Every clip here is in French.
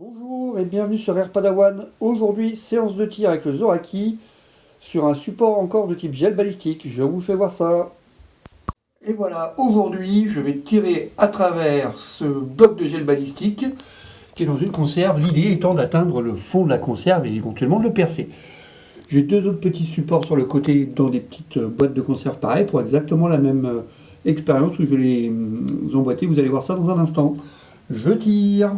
Bonjour et bienvenue sur Air Padawan. Aujourd'hui, séance de tir avec le Zoraki sur un support encore de type gel balistique. Je vous fais voir ça. Et voilà, aujourd'hui, je vais tirer à travers ce bloc de gel balistique qui est dans une conserve. L'idée étant d'atteindre le fond de la conserve et éventuellement de le percer. J'ai deux autres petits supports sur le côté dans des petites boîtes de conserve pareilles pour exactement la même expérience où je les emboîter. Vous allez voir ça dans un instant. Je tire.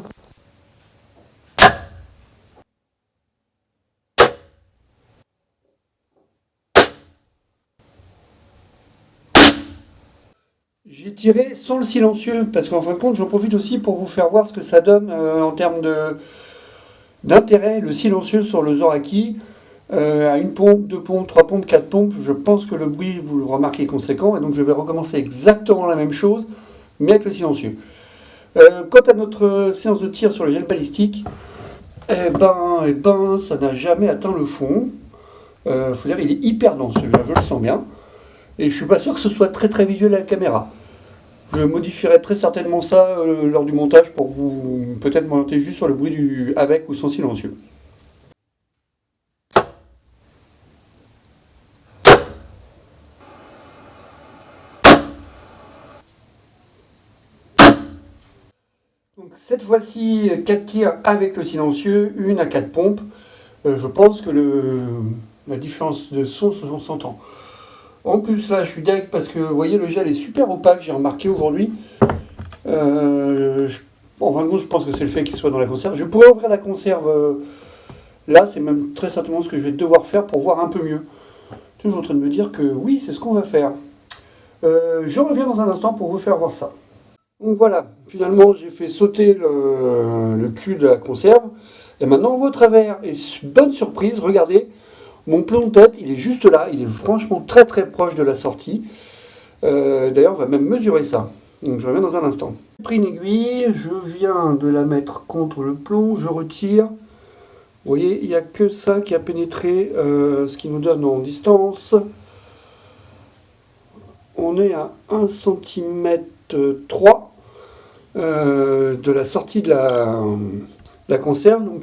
J'ai tiré sans le silencieux, parce qu'en fin de compte, j'en profite aussi pour vous faire voir ce que ça donne en termes d'intérêt, le silencieux sur le Zoraki. À une pompe, deux pompes, trois pompes, quatre pompes, je pense que le bruit, vous le remarquez, est conséquent, et donc je vais recommencer exactement la même chose, mais avec le silencieux. Quant à notre séance de tir sur le gel balistique, ça n'a jamais atteint le fond. Faut dire, il est hyper dense, celui-là, je le sens bien. Et je suis pas sûr que ce soit très très visuel à la caméra. Je modifierai très certainement ça lors du montage pour vous peut-être m'orienter juste sur le bruit du avec ou sans silencieux. Donc cette fois-ci, 4 tirs avec le silencieux, une à 4 pompes. Je pense que la différence de son s'entend. En plus là, je suis deg parce que vous voyez, le gel est super opaque, j'ai remarqué aujourd'hui. En fin de compte, je pense que c'est le fait qu'il soit dans la conserve. Je pourrais ouvrir la conserve là, c'est même très certainement ce que je vais devoir faire pour voir un peu mieux. Toujours en train de me dire que oui, c'est ce qu'on va faire. Je reviens dans un instant pour vous faire voir ça. Donc voilà, finalement j'ai fait sauter le cul de la conserve. Et maintenant on va au travers. Et bonne surprise, regardez, mon plomb de tête, il est juste là. Il est franchement très très proche de la sortie. D'ailleurs, on va même mesurer ça. Donc je reviens dans un instant. J'ai pris une aiguille, je viens de la mettre contre le plomb, je retire. Vous voyez, il n'y a que ça qui a pénétré, ce qui nous donne en distance. On est à 1 cm 3 de la sortie de la conserve. Donc,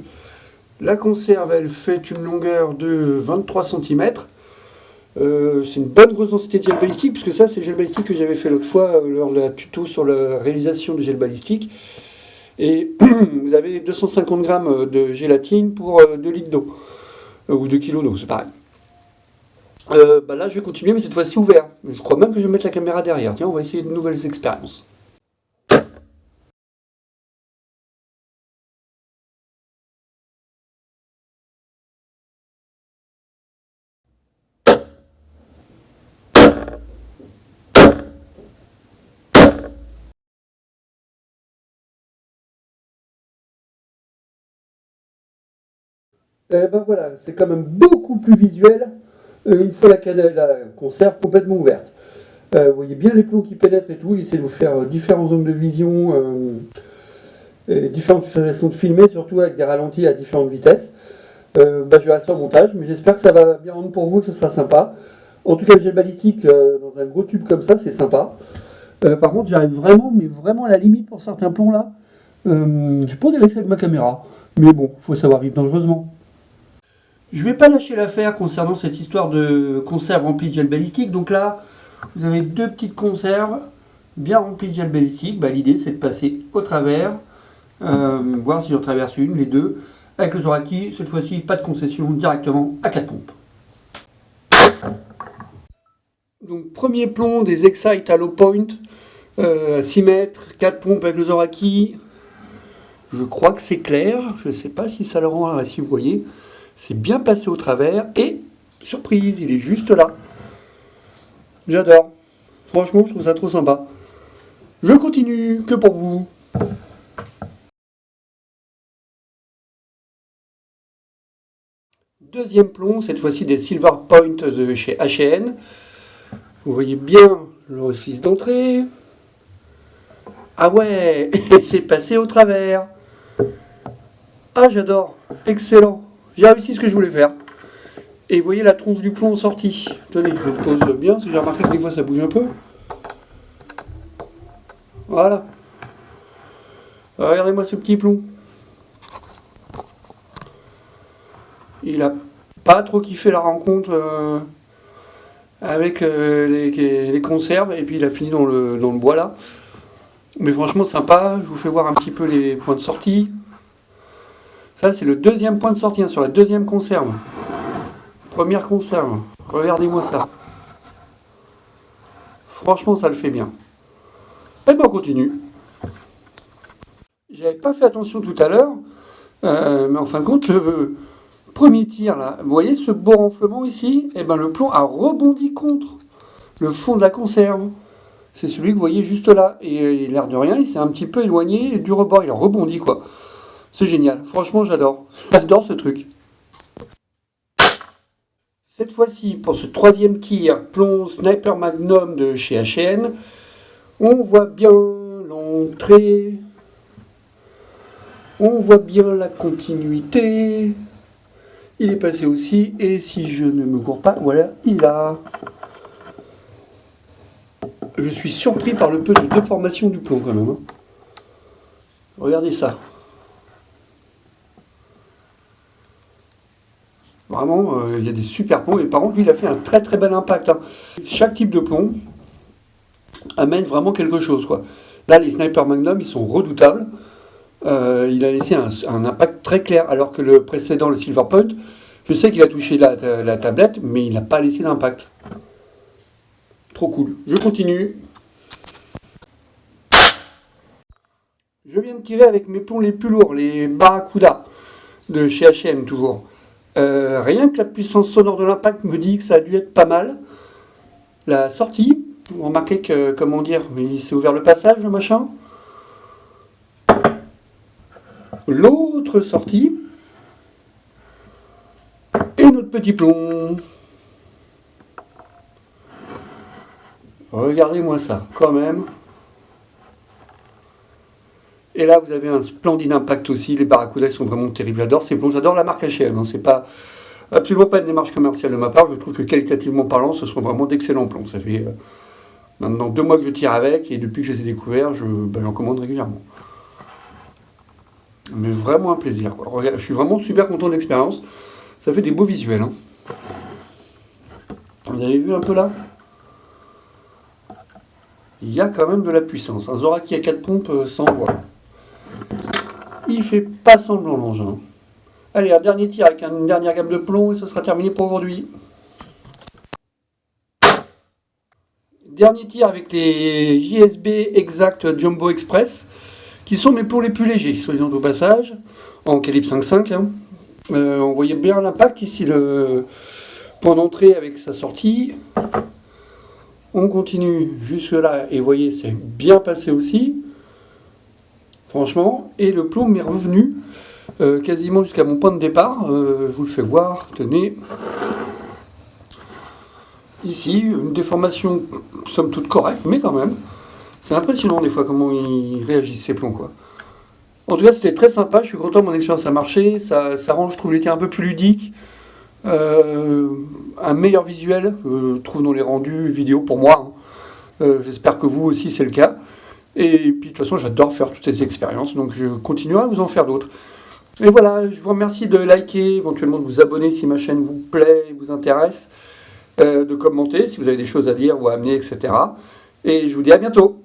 la conserve, elle fait une longueur de 23 cm. C'est une bonne grosse densité de gel balistique, puisque ça, c'est le gel balistique que j'avais fait l'autre fois lors de la tuto sur la réalisation du gel balistique. Et vous avez 250 grammes de gélatine pour 2 litres d'eau, ou 2 kg d'eau, c'est pareil. Là, je vais continuer, mais cette fois-ci ouvert. Je crois même que je vais mettre la caméra derrière. Tiens, on va essayer de nouvelles expériences. Voilà, c'est quand même beaucoup plus visuel une fois la conserve complètement ouverte. Vous voyez bien les plombs qui pénètrent et tout. J'essaie de vous faire différents angles de vision, différentes façons de filmer, surtout avec des ralentis à différentes vitesses. Je vais rester en montage, mais j'espère que ça va bien rendre pour vous, que ce sera sympa. En tout cas, le gel balistique dans un gros tube comme ça, c'est sympa. Par contre, j'arrive vraiment, mais vraiment à la limite pour certains plombs là. J'ai pas des risques avec ma caméra, mais bon, faut savoir vivre dangereusement. Je vais pas lâcher l'affaire concernant cette histoire de conserve remplie de gel balistique. Donc là, vous avez deux petites conserves bien remplies de gel balistique. L'idée, c'est de passer au travers, voir si j'en traverse une, les deux. Avec le Zoraki, cette fois-ci, pas de concession, directement à 4 pompes. Donc, premier plomb des Excite à low point, 6 mètres, 4 pompes avec le Zoraki. Je crois que c'est clair. Je ne sais pas si ça le rend, si vous voyez. C'est bien passé au travers et, surprise, il est juste là. J'adore. Franchement, je trouve ça trop sympa. Je continue, que pour vous. Deuxième plomb, cette fois-ci des Silver Point de chez H&N. Vous voyez bien l'orifice d'entrée. Ah ouais, c'est passé au travers. Ah, j'adore. Excellent. J'ai réussi ce que je voulais faire. Et vous voyez la tronche du plomb en sortie. Tenez, je le pose bien, parce que j'ai remarqué que des fois ça bouge un peu. Voilà. Regardez-moi ce petit plomb. il a pas trop kiffé la rencontre avec les conserves, et puis il a fini dans le bois là. Mais franchement sympa, je vous fais voir un petit peu les points de sortie. Ça c'est le deuxième point de sortie, hein, sur la deuxième conserve. Première conserve, regardez-moi ça. Franchement ça le fait bien. Et ben on continue. J'avais pas fait attention tout à l'heure, mais en fin de compte, le premier tir là, vous voyez ce beau renflement ici, et ben le plomb a rebondi contre le fond de la conserve. C'est celui que vous voyez juste là. Et l'air de rien, il s'est un petit peu éloigné du rebord, il a rebondi quoi. C'est génial, franchement j'adore. J'adore ce truc. Cette fois-ci, pour ce troisième tir, plomb Sniper Magnum de chez H&N, on voit bien l'entrée. On voit bien la continuité. Il est passé aussi. Et si je ne me cours pas, voilà, il a. Je suis surpris par le peu de déformation du plomb quand même. Hein. Regardez ça. Vraiment, il y a des super plombs. Et par contre, lui, il a fait un très très bel impact. Hein. Chaque type de plomb amène vraiment quelque chose, quoi. Là, les Sniper Magnum, ils sont redoutables. Il a laissé un impact très clair, alors que le précédent, le Silver Point, je sais qu'il a touché la tablette, mais il n'a pas laissé d'impact. Trop cool. Je continue. Je viens de tirer avec mes plombs les plus lourds, les Barracuda de chez H&M toujours. Rien que la puissance sonore de l'impact me dit que ça a dû être pas mal. La sortie, vous remarquez que, comment dire, il s'est ouvert le passage, le machin. L'autre sortie et notre petit plomb. Regardez-moi ça, quand même. Et là, vous avez un splendide impact aussi. Les Barracuda sont vraiment terribles. J'adore ces plombs. J'adore la marque H&M. Hein. C'est pas absolument pas une démarche commerciale de ma part. Je trouve que qualitativement parlant, ce sont vraiment d'excellents plombs. Ça fait maintenant 2 mois que je tire avec, et depuis que je les ai découverts, j'en commande régulièrement. Mais vraiment un plaisir. Quoi. Regarde, je suis vraiment super content de l'expérience. Ça fait des beaux visuels. Hein. Vous avez vu un peu là? Il y a quand même de la puissance. Un Zoraki à 4 pompes sans voix. Il fait pas semblant l'engin. Allez, un dernier tir avec une dernière gamme de plomb et ce sera terminé pour aujourd'hui. Dernier tir avec les JSB Exact Jumbo Express, qui sont mes plombs les plus légers, soyons au passage, en calibre 5.5. Hein. On voyait bien l'impact ici, le point d'entrée avec sa sortie. On continue jusque là, et vous voyez, c'est bien passé aussi. Franchement, et le plomb m'est revenu quasiment jusqu'à mon point de départ. Je vous le fais voir, tenez. Ici, une déformation somme toute correcte, mais quand même. C'est impressionnant des fois comment ils réagissent ces plombs, quoi. En tout cas, c'était très sympa, je suis content, mon expérience a marché. Ça rend, je trouve, l'été un peu plus ludique. Un meilleur visuel, je trouve, dans les rendus vidéo pour moi. Hein. J'espère que vous aussi, c'est le cas. Et puis de toute façon, j'adore faire toutes ces expériences, donc je continuerai à vous en faire d'autres. Et voilà, je vous remercie de liker, éventuellement de vous abonner si ma chaîne vous plaît et vous intéresse, de commenter si vous avez des choses à dire ou à amener, etc. Et je vous dis à bientôt.